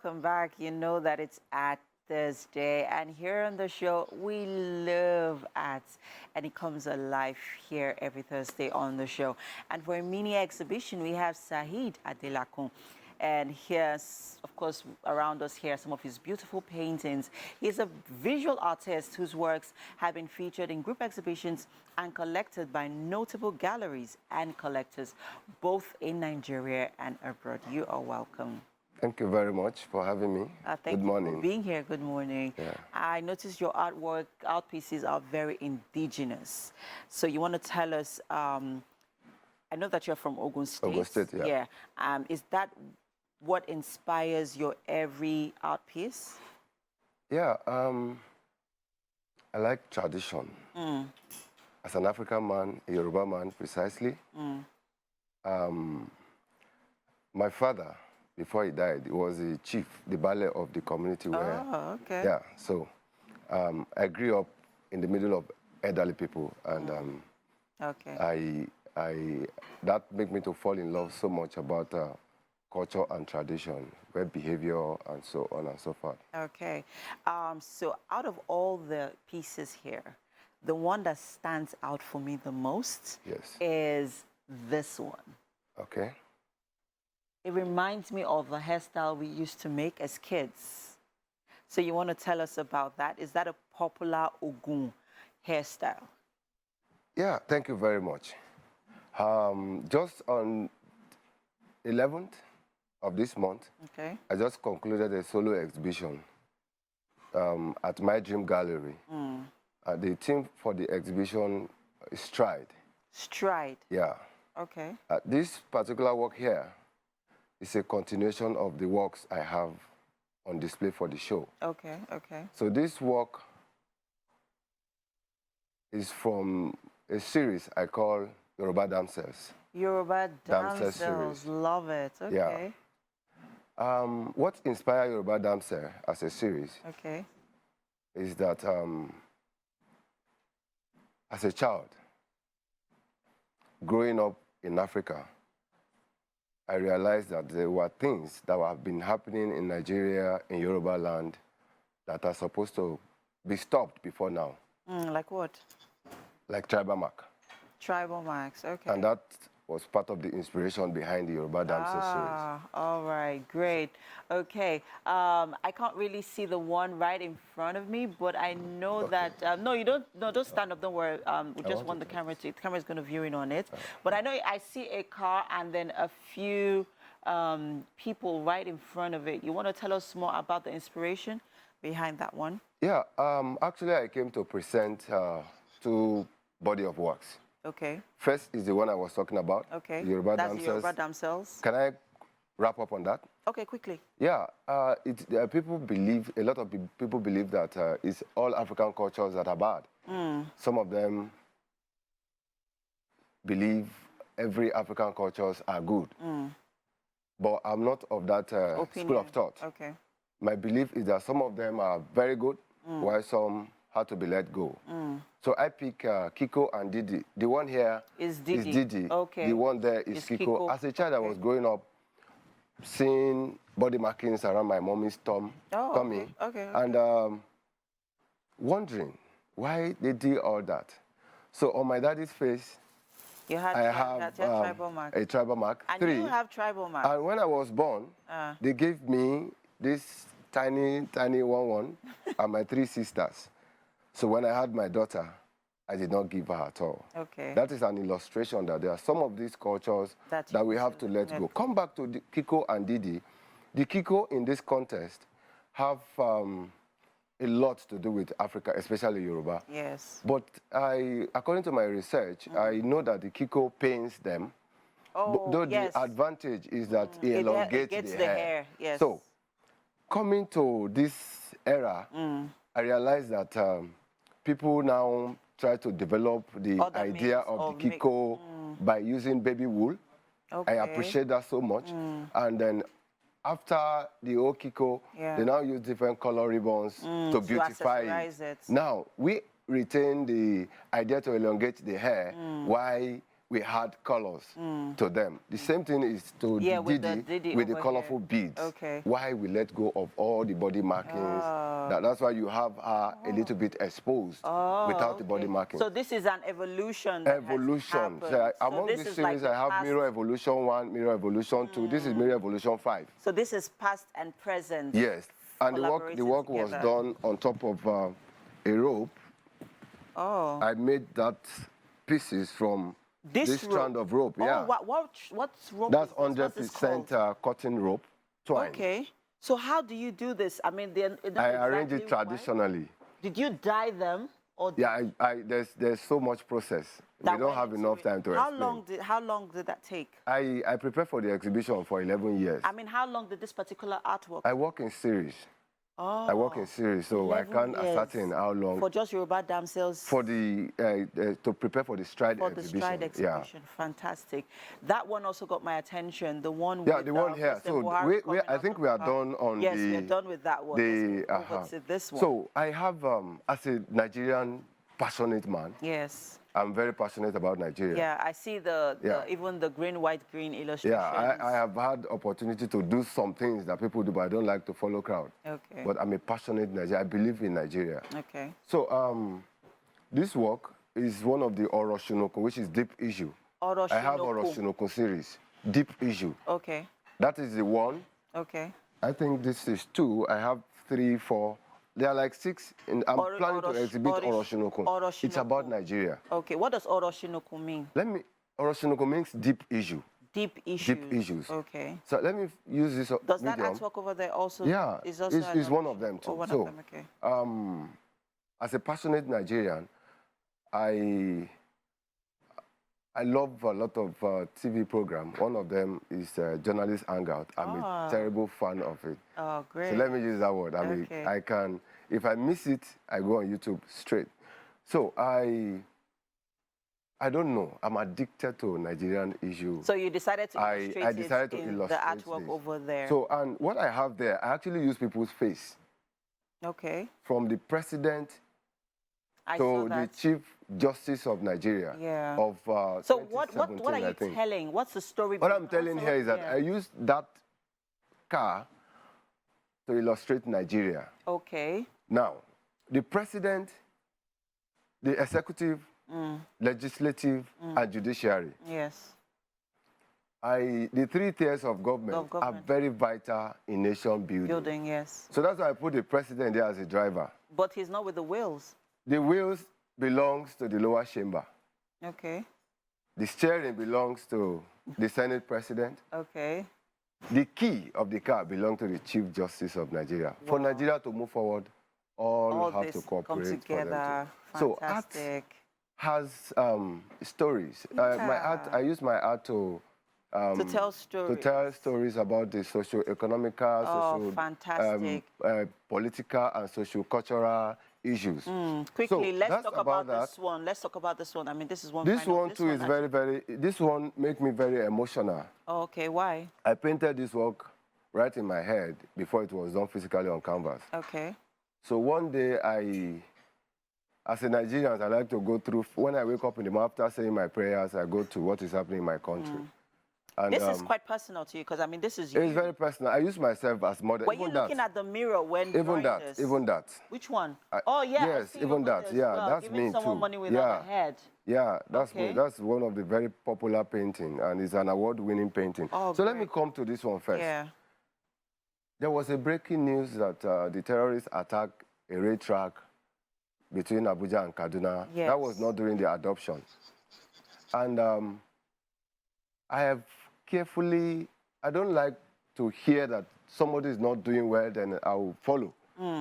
welcome back. You know that it's at Thursday, and here on the show, we love ads, and it comes alive here every Thursday on the show. And for a mini exhibition, we have Saheed Adelakun. And here's, of course, around us here, some of his beautiful paintings. He's a visual artist whose works have been featured in group exhibitions and collected by notable galleries and collectors, both in Nigeria and abroad. You are welcome. Thank you very much for having me. Thank Good you morning. for being here. Good morning. Yeah. I noticed your artwork, art pieces are very indigenous. So you want to tell us, I know that you're from Ogun State. Ogun State, yeah. Is that what inspires your every art piece? Yeah, I like tradition. As an African man, a Yoruba man, precisely. My father, before he died, was the chief, the baale of the community where... Oh, okay. Yeah, so I grew up in the middle of elderly people, and okay. that made me to fall in love so much about culture and tradition, where behavior and so on and so forth. Okay. So out of all the pieces here, the one that stands out for me the most is this one. Okay. It reminds me of a hairstyle we used to make as kids. So you want to tell us about that? Is that a popular Ogun hairstyle? Yeah, thank you very much. Just on 11th of this month, I just concluded a solo exhibition at My Dream Gallery. The theme for the exhibition is Stride. Stride? Yeah. Okay. This particular work here is a continuation of the works I have on display for the show. Okay, okay. So this work is from a series I call Yoruba Damsels. Yoruba Damsels series. Love it. Okay. Yeah. What inspired Yoruba Damsel as a series is that as a child, growing up in Africa, I realized that there were things that have been happening in Nigeria, in Yoruba land, that are supposed to be stopped before now. Like what? Like tribal mark. Tribal marks, okay. And that was part of the inspiration behind the Yoruba Damsel series. All right, great. Okay, I can't really see the one right in front of me, but I know that, no, you don't, no, don't stand up, don't worry. We just want the camera to, the camera's going to view in on it. But I know I see a car and then a few people right in front of it. You want to tell us more about the inspiration behind that one? Yeah, actually I came to present two body of works. Okay. First is the one I was talking about. Okay. Yoruba That's Damsels. the Yoruba Damsels. Can I wrap up on that? Okay, quickly. Yeah. People believe, a lot of people believe that it's all African cultures that are bad. Some of them believe every African cultures are good. But I'm not of that school of thought. Okay. My belief is that some of them are very good, while some had to be let go. So I pick Kiko and Didi. The one here is Didi. Okay. The one there is Kiko. As a child, I was growing up seeing body markings around my mommy's tummy. And wondering why they did all that. So on my daddy's face, I have tribal mark. A tribal mark. And you have tribal mark. And when I was born, they gave me this tiny one and my three sisters. So when I had my daughter, I did not give her at all. Okay. That is an illustration that there are some of these cultures that we have to let go. Come back to the Kiko and Didi. The Kiko in this contest have a lot to do with Africa, especially Yoruba. Yes. But according to my research, I know that the Kiko pains them. Oh, though the advantage is that it elongates the hair. Yes. So, coming to this era, I realized that people now try to develop the idea of the Kiko by using baby wool. I appreciate that so much. And then after the old Kiko, they now use different color ribbons to beautify it. Now, we retain the idea to elongate the hair, why we had colors to them. The same thing is to Didi with the colorful beads. Okay. Why we let go of all the body markings. That's why you have her a little bit exposed without the body markings. So this is an evolution. Evolution. So among this this is series, like I have past... Mirror Evolution 1, Mirror Evolution 2. This is Mirror Evolution 5. So this is past and present. Yes. And the work was done on top of a rope. Oh. I made that pieces from this strand of rope. Oh, yeah. What's rope? That's 100% cotton rope, twine. Okay. So how do you do this? I mean, I arrange it traditionally. Did you dye them? Or yeah, there's so much process. We don't have enough time to explain. How long did that take? I prepared for the exhibition for 11 years. I mean, how long did this particular artwork? I work in series. Oh, I work in series, so I can't ascertain how long. For just Yoruba damsels? For the, to prepare for the Stride exhibition. For the Stride exhibition, fantastic. That one also got my attention, the one with the one here. So I think we are done on yes, we're done with that one. Let's move over to this one. So I have, as a Nigerian passionate man. Yes. I'm very passionate about Nigeria. Yeah, I see even the green, white, green illustrations. Yeah, I have had opportunity to do some things that people do, but I don't like to follow crowd. Okay. But I'm a passionate Nigerian. I believe in Nigeria. Okay. So this work is one of the Oroshinoko, which is deep issue. Oroshinoko. I have Oroshinoko series, deep issue. Okay. That is the one. Okay. I think this is 2. I have 3, 4. There are like 6, and I'm planning to exhibit Oroshinoko. It's about Nigeria. Okay, what does Oroshinoko mean? Oroshinoko means deep issue. Deep issues. Deep issues. Okay. So let me use this Does that artwork over there also? Yeah, it's one of them too. Oh, one of them, okay. As a passionate Nigerian, I love a lot of TV programs. One of them is Journalist Hangout. I'm a terrible fan of it. Oh, great. So let me use that word. I mean, I can, if I miss it, I go on YouTube straight. So I don't know. I'm addicted to Nigerian issue. So you decided to illustrate I decided to illustrate the artwork over there. So, and what I have there, I actually use people's face. Okay. From the president to the Chief Justice of Nigeria. Yeah. Of so what are you telling? What's the story? What I'm telling here is that I used that car to illustrate Nigeria. Okay. Now, the president, the executive, legislative, and judiciary. Yes. The 3 tiers of government are very vital in nation building. Yes. So that's why I put the president there as a driver. But he's not with the wheels. The wheels belongs to the lower chamber. Okay. The steering belongs to the Senate president. Okay. The key of the car belongs to the Chief Justice of Nigeria. Wow. For Nigeria to move forward, all have to cooperate together. So art has stories. I use my art to tell stories. To tell stories about the socio-economical, political, and socio-cultural issues. Quickly, let's talk about this one. Let's talk about this one. I mean, this is one. This one too is very. This one makes me very emotional. Okay, why? I painted this work right in my head before it was done physically on canvas. Okay. So one day, as a Nigerian, I like to go through. When I wake up in the morning after saying my prayers, I go to what is happening in my country. And, this is quite personal to you, because I mean, this is you. It's very personal. I use myself as model. Were you looking at the mirror when even that? Which one? Oh yeah. Yes, even that. Yeah, well. that's Giving me someone too. Money without a head. Yeah, that's one of the very popular painting, and it's an award-winning painting. Oh, so let me come to this one first. Yeah. There was a breaking news that the terrorists attacked a rail track between Abuja and Kaduna. Yes. That was not during the adoption, and I have carefully, I don't like to hear that somebody is not doing well, then I will follow.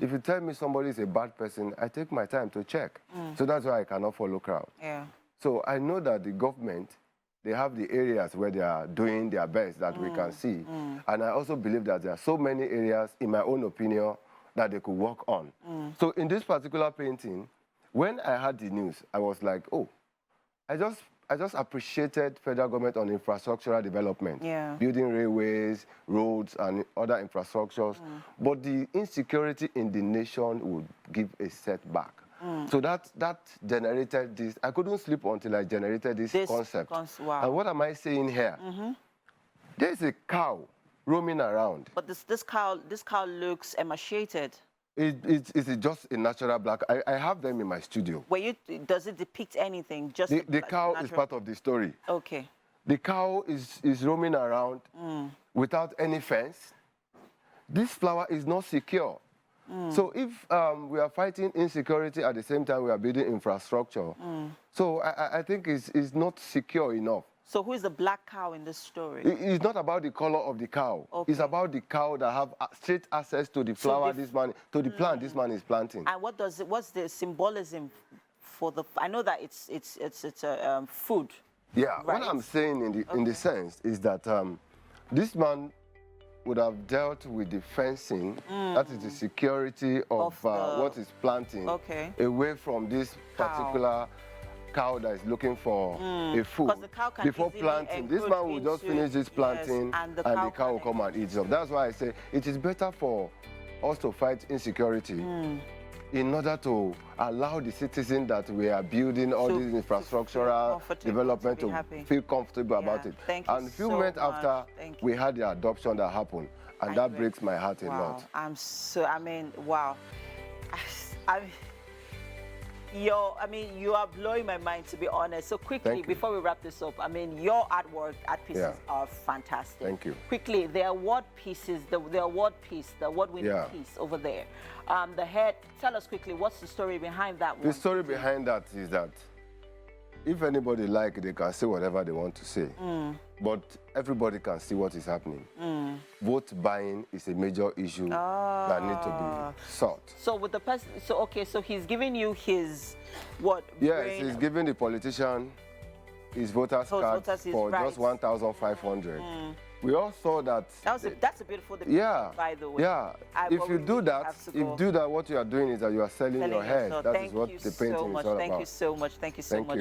If you tell me somebody is a bad person, I take my time to check. So that's why I cannot follow crowd. Yeah. So I know that the government, they have the areas where they are doing their best that we can see. And I also believe that there are so many areas, in my own opinion, that they could work on. So in this particular painting, when I heard the news, I was like, oh, I just appreciated federal government on infrastructural development, building railways, roads, and other infrastructures. But the insecurity in the nation would give a setback. So that generated this. I couldn't sleep until I generated this concept. Wow. And what am I saying here? There's a cow roaming around. But this cow looks emaciated. It's just a natural black. I have them in my studio. Does it depict anything? Just the cow is part of the story. Okay. The cow is roaming around without any fence. This flower is not secure. So if we are fighting insecurity at the same time we are building infrastructure, so I think it's not secure enough. So who is the black cow in this story? It's not about the color of the cow. Okay. It's about the cow that have straight access to the flower to the plant this man is planting. And what's the symbolism for the? I know that it's a food. Yeah. Right? What I'm saying in the sense is that this man would have dealt with the fencing, that is the security of what is planting, away from this particular cow that is looking for a food. The cow can before planting. This man will just finish this planting, and the cow will come and eat it up. That's why I say it is better for us to fight insecurity in order to allow the citizens that we are building all this infrastructural development to feel comfortable about it. And a few months after, we had the adoption that happened, and that breaks my heart a lot. Wow. You are blowing my mind, to be honest. So quickly, before we wrap this up, your art pieces are fantastic. Thank you. Quickly, the award pieces, the award-winning piece over there. The head, tell us quickly, what's the story behind that one? The story behind that is that if anybody like, they can say whatever they want to say. But everybody can see what is happening. Vote buying is a major issue that needs to be solved. So with the person, so he's giving you his what? Yes, he's giving the politician his voters card for just 1,500. We all saw that. That's a beautiful depiction, by the way. Yeah. If you do that, what you are doing is that you are selling your head. That is what the painting is all about. Thank you so much. Thank you so much.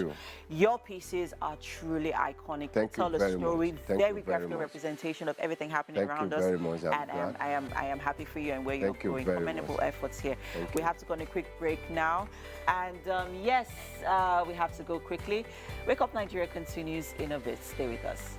Your pieces are truly iconic. Thank you very much. Very graphic representation of everything happening around us. Thank you very much. And I am happy for you and where you're going. Commendable efforts here. We have to go on a quick break now. And yes, we have to go quickly. Wake Up Nigeria continues in a bit. Stay with us.